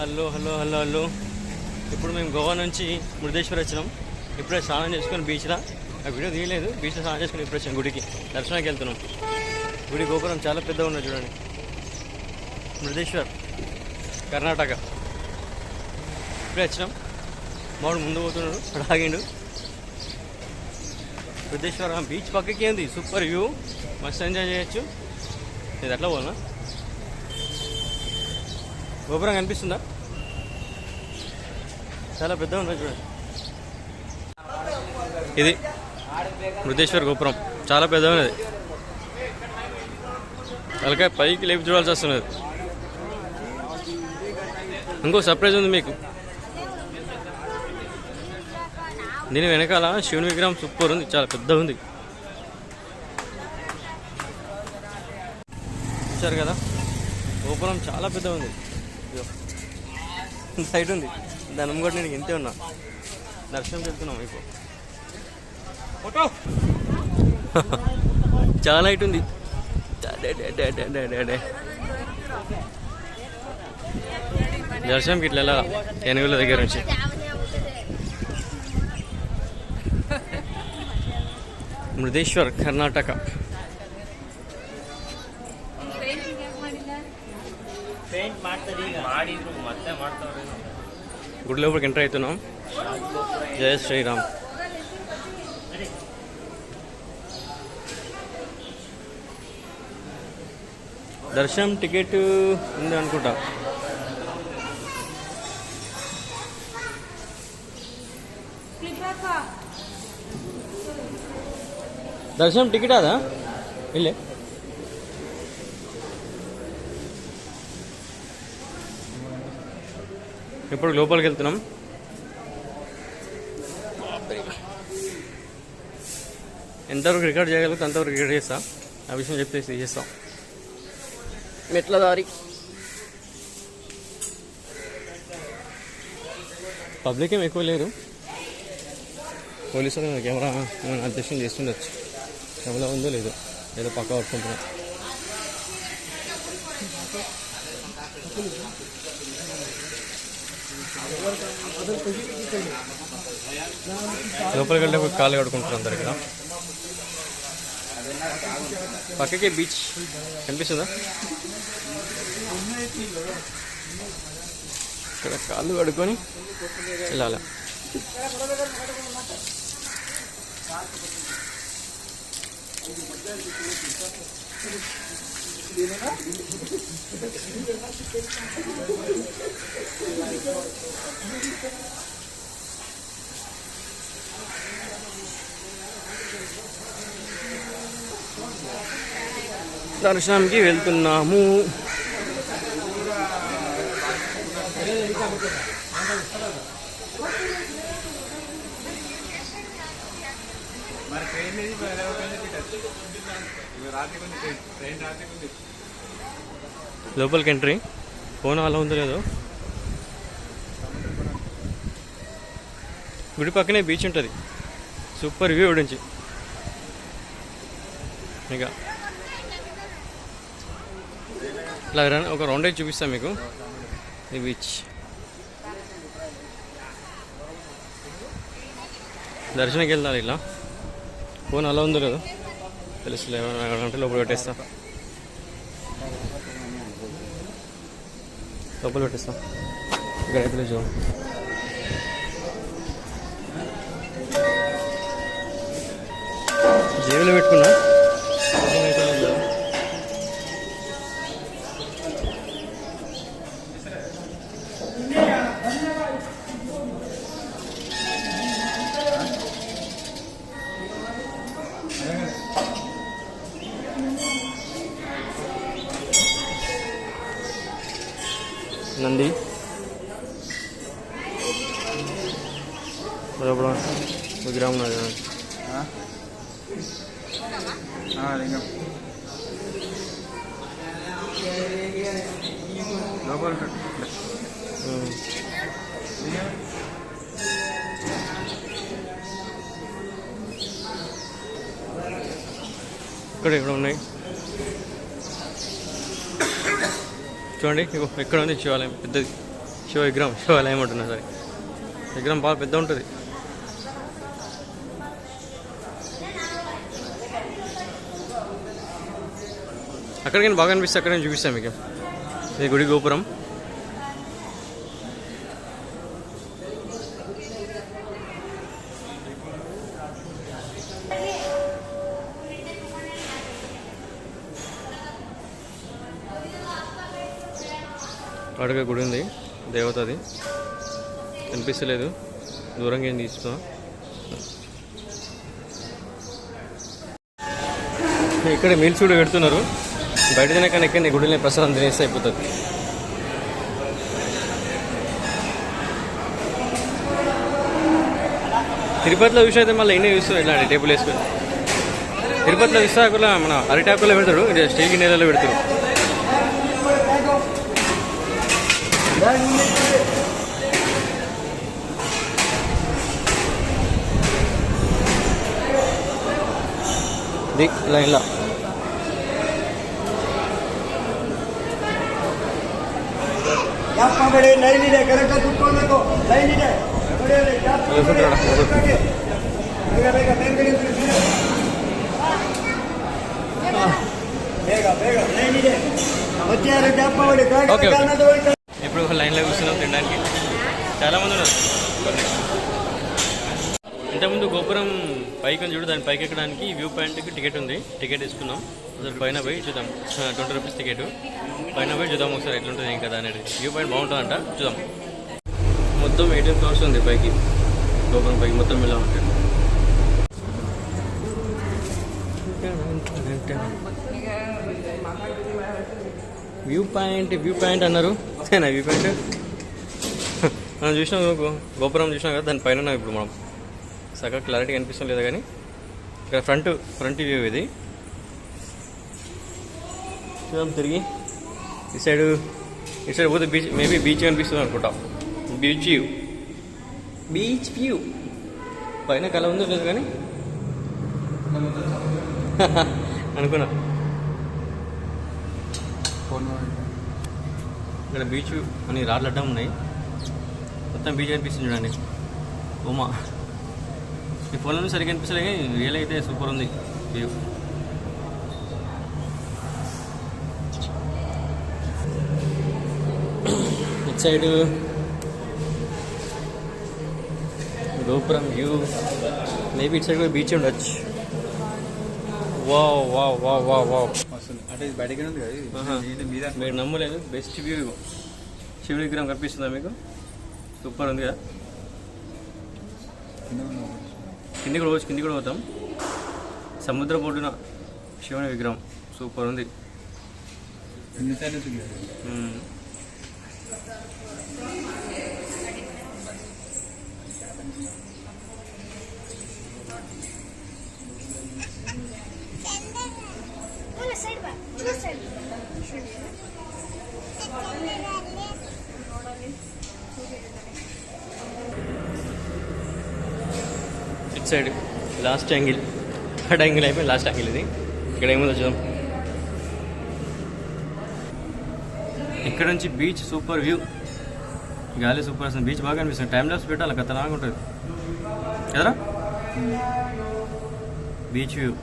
Hello hello hello hello. ఇప్పుడు మేము గోవా నుంచి మురుదేశ్వర్ వచ్చినాం. ఇప్పుడే స్నానం చేసుకొని బీచ్లో, ఆ వీడియో తీయలేదు, బీచ్లో స్నానం చేసుకొని ఇప్పుడు వచ్చాం గుడికి, దర్శనానికి వెళ్తున్నాం. గుడి గోపురం చాలా పెద్దగా ఉన్నది చూడండి. మురుదేశ్వర్, కర్ణాటక. ఇప్పుడే వచ్చినాం. మావాడు ముందు పోతున్నాడు, అక్కడ ఆగిండు. మురుదేశ్వర్ బీచ్ పక్కకి ఉంది, సూపర్ వ్యూ, మస్తు ఎంజాయ్ చేయొచ్చు. ఇది అట్లా పోనా? గోపురం కనిపిస్తుందా? చాలా పెద్దగా ఉంది చూడండి. ఇది మురుదేశ్వర్ గోపురం, చాలా పెద్దగా ఉన్నది. అలాగే పైకి లేపి చూడాల్సి వస్తున్నది. ఇంకో సర్ప్రైజ్ ఉంది మీకు. దీని వెనకాల శివుని విగ్రహం సూపర్ ఉంది, చాలా పెద్దగా ఉంది. చూసారు కదా, గోపురం చాలా పెద్దగా ఉంది. సైడ్ ఉంది, దాని కూడా నేను ఇంతే ఉన్నా. దర్శనం వెళ్తున్నాం ఇప్పుడు. ఫోటో చాలా హైట్ ఉంది. దర్శనంకి ఇట్లా వెళ్ళాలా ఏనుగుల దగ్గర నుంచి. మురుదేశ్వర్, కర్ణాటక. గుడి లోపలికి ఎంటర్ అవుతున్నాం. జయ శ్రీరామ్. దర్శనం టికెట్ ఉంది అనుకుంటా. దర్శనం టికెట్ అదా వెళ్ళే? ఇప్పుడు లోపలికి వెళ్తున్నాం. ఎంతవరకు రికార్డ్ చేయగలుగుతా అంతవరకు రికార్డ్ చేస్తా. ఆ విషయం చెప్పేసి చేస్తాం. మెట్ల దారి, పబ్లిక్ ఏం ఎక్కువ లేరు. పోలీసులు కెమెరా అధ్యక్షం చేస్తుండొచ్చు. కెమెరా ఉందో లేదో, ఏదో పక్క పట్టుకుంటున్నాం. లోపలికి వెళ్ళే కాళ్ళు కడుకుంటారు అందరు. ఇక్కడ పక్కకే బీచ్ కనిపిస్తుందా? ఇక్కడ కాళ్ళు కడుక్కొని వెళ్ళాలి. దర్శనానికి వెళ్తున్నాము. లోపలికి ఎంట్రీ. ఫోన్ అలా ఉందో లేదో. గుడి పక్కనే బీచ్ ఉంటుంది, సూపర్ వ్యూ నుంచి. ఇక ఇలా ఒక రౌండ్ అయితే చూపిస్తాను మీకు. ఈ బీచ్ దర్శనానికి వెళ్తాను. ఇలా ఫోన్ అలా ఉందో లేదో తెలుసులే, అంటే లోపల పెట్టేస్తా. లోపల పెట్టేస్తా. ఇక్కడ అయితే చూ జేబులో పెట్టుకున్నా. నంది విగ్రహం ఇక్కడ ఇక్కడ ఉన్నాయి చూడండి. ఎక్కడ ఉంది శివాలయం పెద్దది. శివ విగ్రహం, శివాలయం అంటున్నా సరే. విగ్రహం బాగా పెద్ద ఉంటుంది. అక్కడికైనా బాగా అనిపిస్తే అక్కడ నేను చూపిస్తాను మీకు. ఇది గుడి గోపురం. అడుగు గుడి ఉంది, దేవతది కనిపిస్తలేదు, దూరంగా ఏం తీసుకున్నా. ఇక్కడ మీల్స్ కూడా పెడుతున్నారు. బయట తినకన్నా ఎక్కడ గుడిలో ప్రసాదం తినేస్తే అయిపోతుంది. తిరుపతిలో చూసి అయితే మళ్ళీ ఎన్ని చూస్తారు ఇట్లాంటి టేబుల్ వేసుకొని. తిరుపతిలో విశాఖలో మన అరిటాకుల్లో పెడతారు, ఇది స్టీల్ గిన్నెలలో పెడతారు. లైన్లో ఇప్పుడు లైన్లో కూర్చున్నాం తినడానికి. చాలామంది ఉన్నారు. ఇంతకుముందు గోపురం పైకి చూడు, దాని పైకి ఎక్కడానికి వ్యూ పాయింట్కి టికెట్ ఉంది. టికెట్ తీసుకున్నాం. అసలు పైన పోయి చూద్దాం. 20 రూపీస్ టికెట్. పైన పోయి చూద్దాం ఒకసారి ఎట్లుంటుంది ఇంకా అనేది. వ్యూ పాయింట్ బాగుంటుందంట, చూద్దాం. మొత్తం 18 ఫ్లోర్స్ ఉంది పైకి, గోపురం పైకి మొత్తం ఇలా ఉంటుంది. వ్యూ పాయింట్ అన్నారు. వ్యూ పాయింట్ మనం చూసినాం, గోపురం చూసినాం కదా, దాని పైన ఇప్పుడు మనం సగం క్లారిటీ కనిపిస్తుంది లేదా కానీ ఇక్కడ ఫ్రంట్ వ్యూ ఇది. చూద్దాం తిరిగి. ఇటు సైడ్ పోతే బీచ్, మేబీ బీచ్ కనిపిస్తుంది అనుకుంటా. బీచ్ వ్యూ పైన కళ ఉందో లేదు కానీ అనుకున్నా. ఇక్కడ బీచ్ అని రాళ్ళు అడ్డం ఉన్నాయి, మొత్తం బీచ్ కనిపిస్తుంది చూడండి. ఉమా ఈ ఫోన్లో సరిగ్గా కనిపిస్తలే కానీ రియల్ అయితే సూపర్ ఉంది వ్యూ. ఇటు సైడ్ గోపురం వ్యూ, మేబీ ఇటు సైడ్ కూడా బీచ్ ఉండొచ్చు. Wow wow wow wow wow అంటే బయటకి ఉంది కదా, మీరు నమ్మలేదు. Best view. శివుడి విగ్రహం కనిపిస్తుందా మీకు? సూపర్ ఉంది కదా. కింది కూడా పోతాం. సముద్ర బొడ్డున శివుని విగ్రహం సూపర్ ఉంది. ఇటు side last angle, third angle అయిపోయి లాస్ట్ యాంగిల్ ఇది. ఇక్కడ ఏముందో చూద్దాం. ఇక్కడ నుంచి బీచ్ సూపర్ వ్యూ, గాలి సూపర్ వస్తుంది. బీచ్ బాగా అనిపిస్తుంది. టైం లాప్స్ పెట్టాలి, ఖతర్నాగా ఉంటుంది కదరా. బీచ్ వ్యూ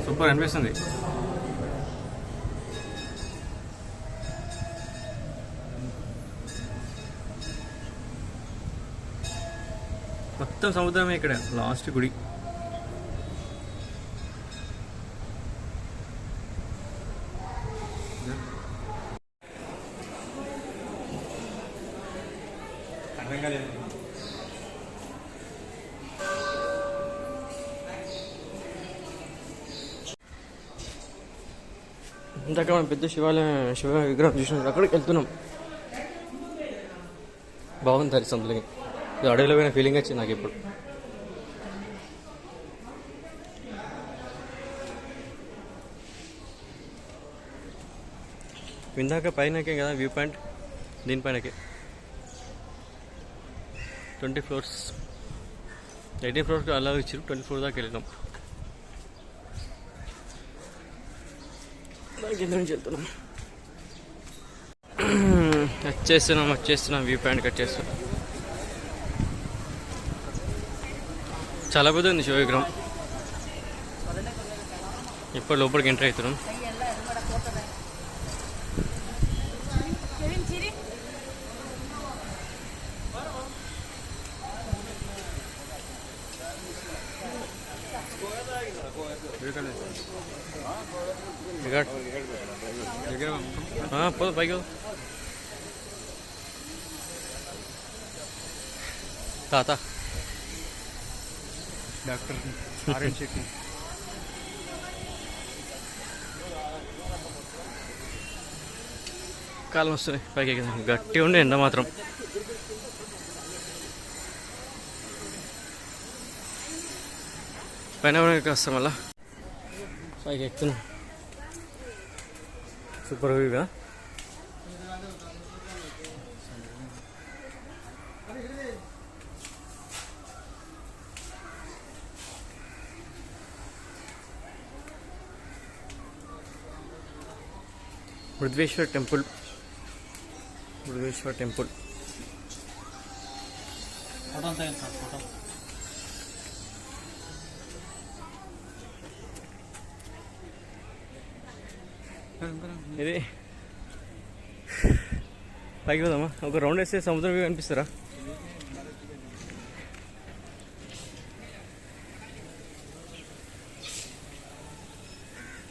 సూపర్ అనిపిస్తుంది. మొత్తం సముద్రమే ఇక్కడ. లాస్ట్ గుడి. ఇందాక మనం పెద్ద శివ విగ్రహం చూసినాం, అక్కడికి వెళ్తున్నాం. బాగుంది హరిసంతులకి. ఇది అడవిలో పోయిన ఫీలింగ్ వచ్చింది నాకు ఇప్పుడు. ఇందాక పైనకే కదా వ్యూ పాయింట్, దీనిపైనకే 20 floors, 18 floors అలా ఇచ్చారు. 24 దాకా వెళ్ళినాం. దానికి కింద నుంచి వెళ్తున్నాం. వచ్చేస్తున్నాం వ్యూ పాయింట్ కట్ చేస్తున్నాం. చాలా పెద్ద ఉంది శివ విగ్రహం. ఇప్పుడు లోపలికి ఎంటర్ అవుతున్నాం. పోదు పైకి తాత డాక్టర్ ఆర్ఎన్ శెట్టి. కాలం వస్తున్నాయి పైకి గట్టి ఉండే ఎండ మాత్రం. పైన వస్తాం మళ్ళా పైకి ఎక్కుతున్నాం. సూపర్ వ్యూగా. బృహదేశ్వర్ టెంపుల్. ఇది పైకి పోదామా? ఒక రౌండ్ వేస్తే సముద్రం వ్యూ కనిపిస్తారా?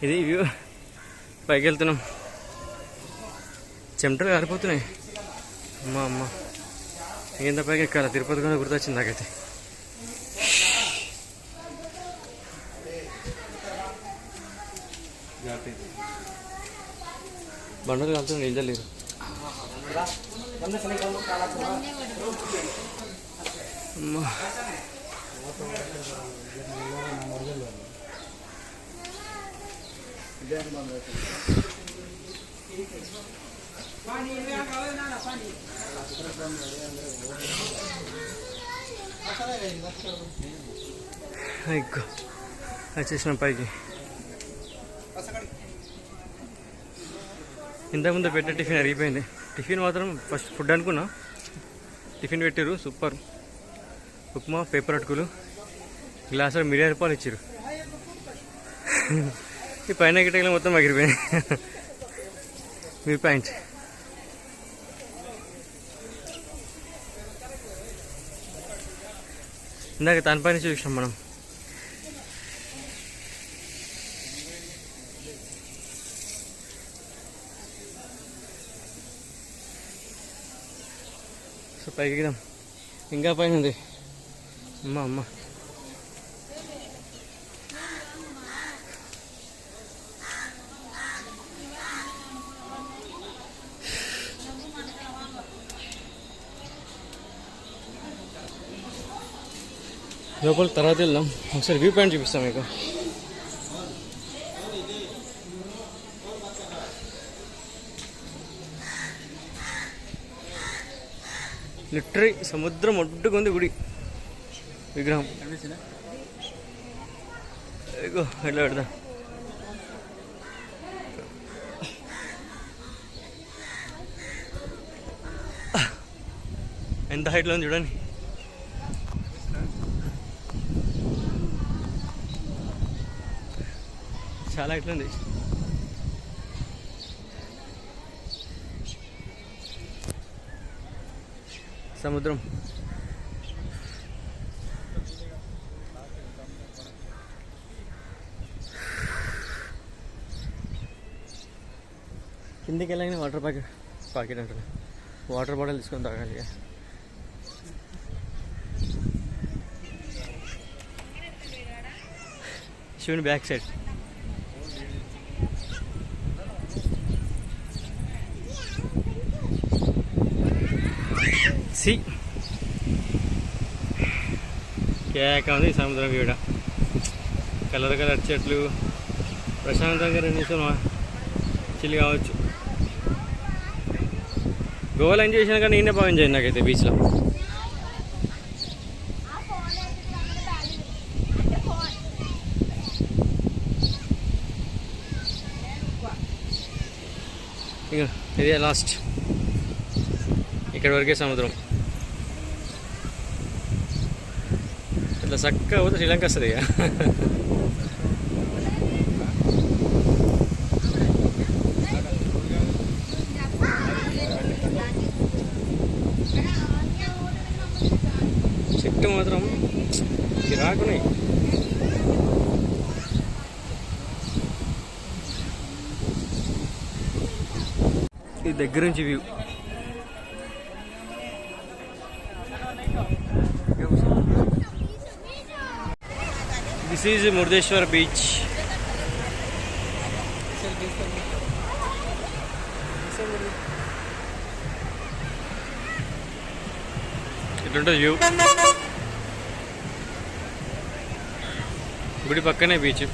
ఇది వ్యూ. పైకి వెళ్తున్నాం. చెమటలు కారిపోతున్నాయి. అమ్మ ఎంత పైకి ఎక్కాలి? తిరుపతి కూడా గుర్తొచ్చింది నాకైతే. బండలు కాలుతున్నా నీళ్ళు లేరు. అమ్మా వచ్చేసిన పైకి. ఇంతకుముందు పెట్టిన టిఫిన్ అరిగిపోయింది. టిఫిన్ మాత్రం ఫస్ట్ ఫుడ్ అనుకున్నా. టిఫిన్ పెట్టారు సూపర్. ఉప్మా, పేపర్ అటుకులు, గ్లాసులో మిరియాల పాలు ఇచ్చారు. ఈ పైన గిట్టలు మొత్తం ఎగిరిపోయినాయి. View point. ఇందాక దాని పైన చూసినాం మనం. సో పైకి ఎక్కిదాం. ఇంకా పైన ఉంది. అమ్మ లోపల తర్వాత వెళ్దాం. ఒకసారి వ్యూ పాయింట్ చూపిస్తాం మీకు. లిటరీ సముద్రం ఒడ్డుకుంది గుడి విగ్రహం. ఇగో ఎట్లా పెడదా. ఎంత హైట్లో ఉంది చూడండి. చాలా హైట్లో ఉంది. సముద్రం. కిందికి వెళ్ళగానే వాటర్ ప్యాకెట్ అంటారు. వాటర్ బాటిల్ తీసుకొని తాగాలి. శివుని బ్యాక్ సైడ్. కేక ఉంది సముద్రం కూడా. కలర్ చెట్లు. ప్రశాంతంగా 2 నిమిషాలు చిల్లి కావచ్చు. గోవాలో ఎంజాయ్ చేసినా కానీ నేనే బాగా ఎంజాయ్ నాకైతే బీచ్లో. ఇక ఇదే లాస్ట్, ఇక్కడ వరకే సముద్రం. ఇట్లా చక్కగా పోతే శ్రీలంక వస్తుంది ఇక. చెట్టు మాత్రం కిరాకున్నాయి. ఇది దగ్గర నుంచి view. This is Murudeshwar beach. ఇటుంటుంది వ్యూ. గుడి పక్కనే బీచ్.